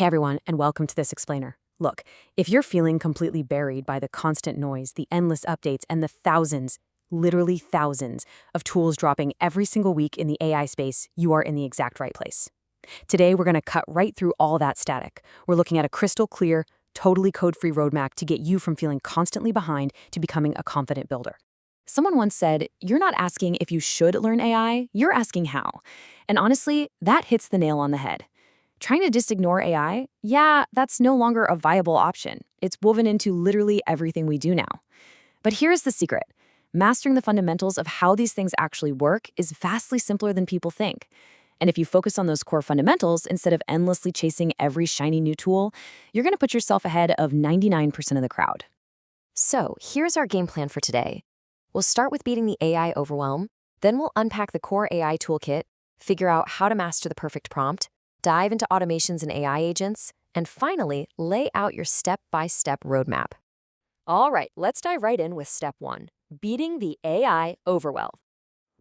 Hey everyone, and welcome to this explainer. Look, if you're feeling completely buried by the constant noise, the endless updates, and the thousands, literally thousands, of tools dropping every single week in the AI space, you are in the exact right place. Today, we're going to cut right through all that static. We're looking at a crystal clear, totally code-free roadmap to get you from feeling constantly behind to becoming a confident builder. Someone once said, "You're not asking if you should learn AI, you're asking how." And honestly, that hits the nail on the head. Trying to just ignore AI? Yeah, that's no longer a viable option. It's woven into literally everything we do now. But here's the secret. Mastering the fundamentals of how these things actually work is vastly simpler than people think. And if you focus on those core fundamentals instead of endlessly chasing every shiny new tool, you're going to put yourself ahead of 99% of the crowd. So here's our game plan for today. We'll start with beating the AI overwhelm, then we'll unpack the core AI toolkit, figure out how to master the perfect prompt, dive into automations and AI agents, and finally, lay out your step-by-step roadmap. All right, let's dive right in with step 1, beating the AI overwhelm.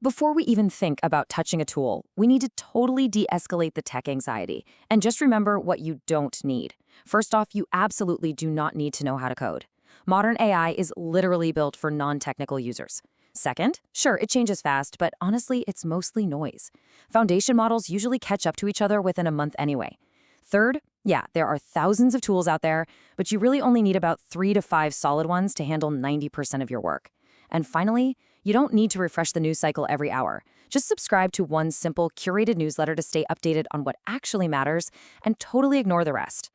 Before we even think about touching a tool, we need to totally de-escalate the tech anxiety. And just remember what you don't need. First off, you absolutely do not need to know how to code. Modern AI is literally built for non-technical users. Second, sure, it changes fast, but honestly, it's mostly noise. Foundation models usually catch up to each other within a month anyway. Third, yeah, there are thousands of tools out there, but you really only need about 3 to 5 solid ones to handle 90% of your work. And finally, you don't need to refresh the news cycle every hour. Just subscribe to one simple, curated newsletter to stay updated on what actually matters and totally ignore the rest.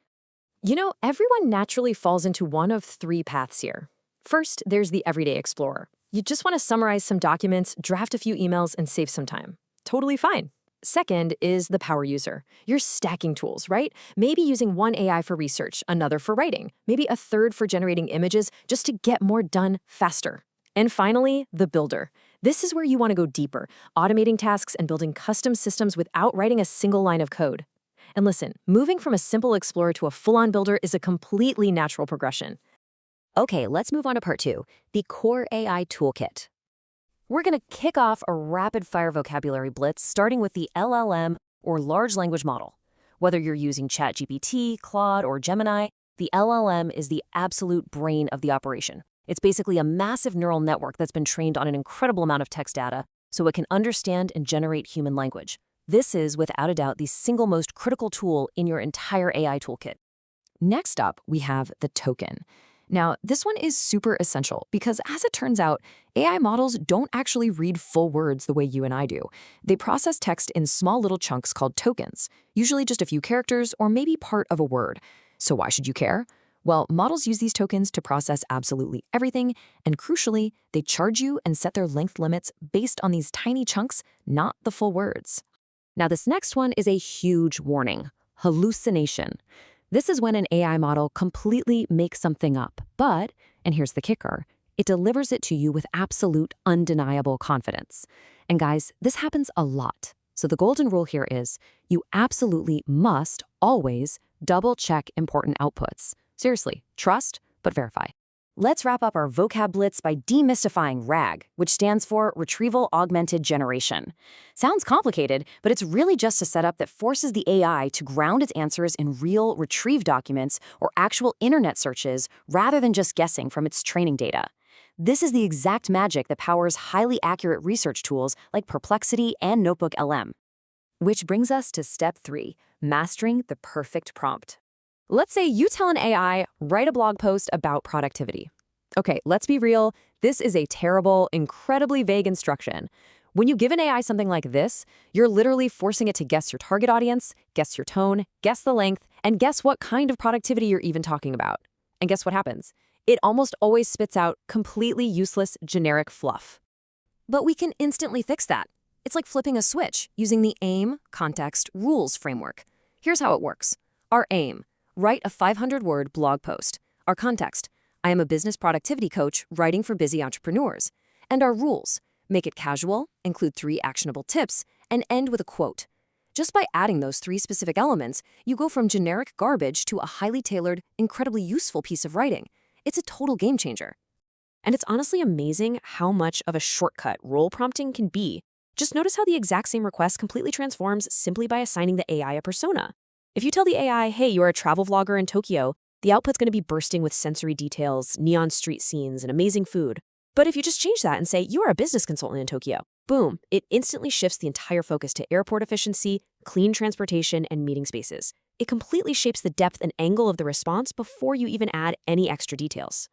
You know, everyone naturally falls into one of 3 paths here. First, there's the everyday explorer. You just want to summarize some documents, draft a few emails, and save some time. Totally fine. Second is the power user. You're stacking tools, right? Maybe using one AI for research, another for writing, maybe a third for generating images just to get more done faster. And finally, the builder. This is where you want to go deeper, automating tasks and building custom systems without writing a single line of code. And listen, moving from a simple explorer to a full-on builder is a completely natural progression. Okay, let's move on to part 2, the core AI toolkit. We're going to kick off a rapid-fire vocabulary blitz starting with the LLM, or large language model. Whether you're using ChatGPT, Claude, or Gemini, the LLM is the absolute brain of the operation. It's basically a massive neural network that's been trained on an incredible amount of text data so it can understand and generate human language. This is, without a doubt, the single most critical tool in your entire AI toolkit. Next up, we have the token. Now, this one is super essential because, as it turns out, AI models don't actually read full words the way you and I do. They process text in small little chunks called tokens, usually just a few characters or maybe part of a word. So why should you care? Well, models use these tokens to process absolutely everything, and crucially, they charge you and set their length limits based on these tiny chunks, not the full words. Now, this next one is a huge warning: hallucination. This is when an AI model completely makes something up, but, and here's the kicker, it delivers it to you with absolute, undeniable confidence. And guys, this happens a lot. So the golden rule here is, you absolutely must always double-check important outputs. Seriously, trust, but verify. Let's wrap up our vocab blitz by demystifying RAG, which stands for Retrieval Augmented Generation. Sounds complicated, but it's really just a setup that forces the AI to ground its answers in real retrieved documents or actual internet searches rather than just guessing from its training data. This is the exact magic that powers highly accurate research tools like Perplexity and Notebook LM. Which brings us to step 3, mastering the perfect prompt. Let's say you tell an AI, write a blog post about productivity. Okay, let's be real. This is a terrible, incredibly vague instruction. When you give an AI something like this, you're literally forcing it to guess your target audience, guess your tone, guess the length, and guess what kind of productivity you're even talking about. And guess what happens? It almost always spits out completely useless, generic fluff. But we can instantly fix that. It's like flipping a switch using the AIM, Context, Rules framework. Here's how it works. Our AIM: write a 500-word blog post. Our context: I am a business productivity coach writing for busy entrepreneurs. And our rules: make it casual, include 3 actionable tips, and end with a quote. Just by adding those 3 specific elements, you go from generic garbage to a highly tailored, incredibly useful piece of writing. It's a total game changer. And it's honestly amazing how much of a shortcut role prompting can be. Just notice how the exact same request completely transforms simply by assigning the AI a persona. If you tell the AI, hey, you're a travel vlogger in Tokyo, the output's going to be bursting with sensory details, neon street scenes, and amazing food. But if you just change that and say, you are a business consultant in Tokyo, boom, it instantly shifts the entire focus to airport efficiency, clean transportation, and meeting spaces. It completely shapes the depth and angle of the response before you even add any extra details.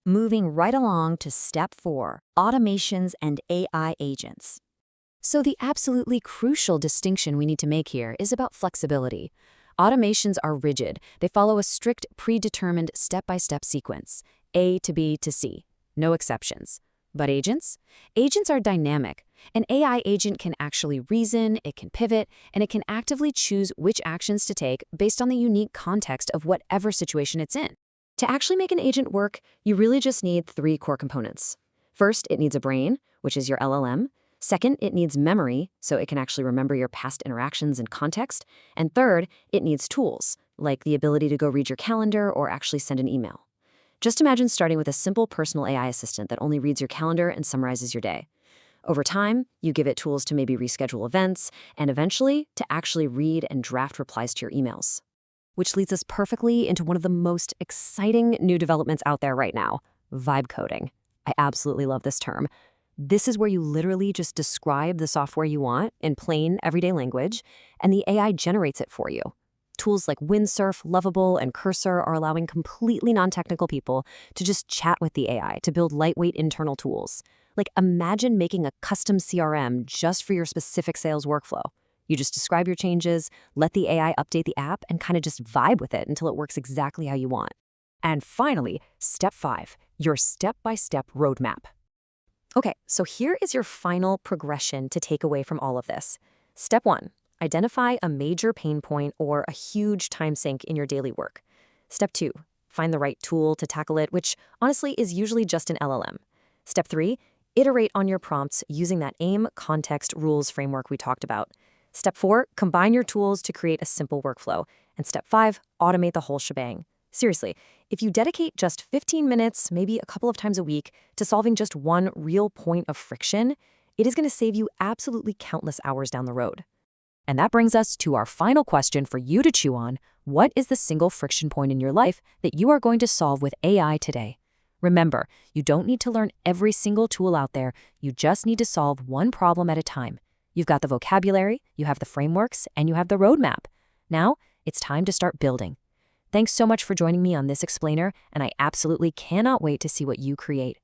Moving right along to step 4, automations and AI agents. So the absolutely crucial distinction we need to make here is about flexibility. Automations are rigid. They follow a strict, predetermined step-by-step sequence, A to B to C. No exceptions. But agents? Agents are dynamic. An AI agent can actually reason, it can pivot, and it can actively choose which actions to take based on the unique context of whatever situation it's in. To actually make an agent work, you really just need 3 core components. First, it needs a brain, which is your LLM. Second, it needs memory, so it can actually remember your past interactions and context. And third, it needs tools, like the ability to go read your calendar or actually send an email. Just imagine starting with a simple personal AI assistant that only reads your calendar and summarizes your day. Over time, you give it tools to maybe reschedule events, and eventually to actually read and draft replies to your emails. Which leads us perfectly into one of the most exciting new developments out there right now, vibe coding. I absolutely love this term. This is where you literally just describe the software you want in plain, everyday language, and the AI generates it for you. Tools like Windsurf, Lovable, and Cursor are allowing completely non-technical people to just chat with the AI to build lightweight internal tools. Like, imagine making a custom CRM just for your specific sales workflow. You just describe your changes, let the AI update the app, and kind of just vibe with it until it works exactly how you want. And finally, step 5, your step-by-step roadmap. Okay, so here is your final progression to take away from all of this. Step 1, identify a major pain point or a huge time sink in your daily work. Step 2, find the right tool to tackle it, which honestly is usually just an LLM. Step 3, iterate on your prompts using that AIM context rules framework we talked about. Step 4, combine your tools to create a simple workflow. And step 5, automate the whole shebang. Seriously, if you dedicate just 15 minutes, maybe a couple of times a week, to solving just one real point of friction, it is going to save you absolutely countless hours down the road. And that brings us to our final question for you to chew on. What is the single friction point in your life that you are going to solve with AI today? Remember, you don't need to learn every single tool out there. You just need to solve one problem at a time. You've got the vocabulary, you have the frameworks, and you have the roadmap. Now, it's time to start building. Thanks so much for joining me on this explainer, and I absolutely cannot wait to see what you create.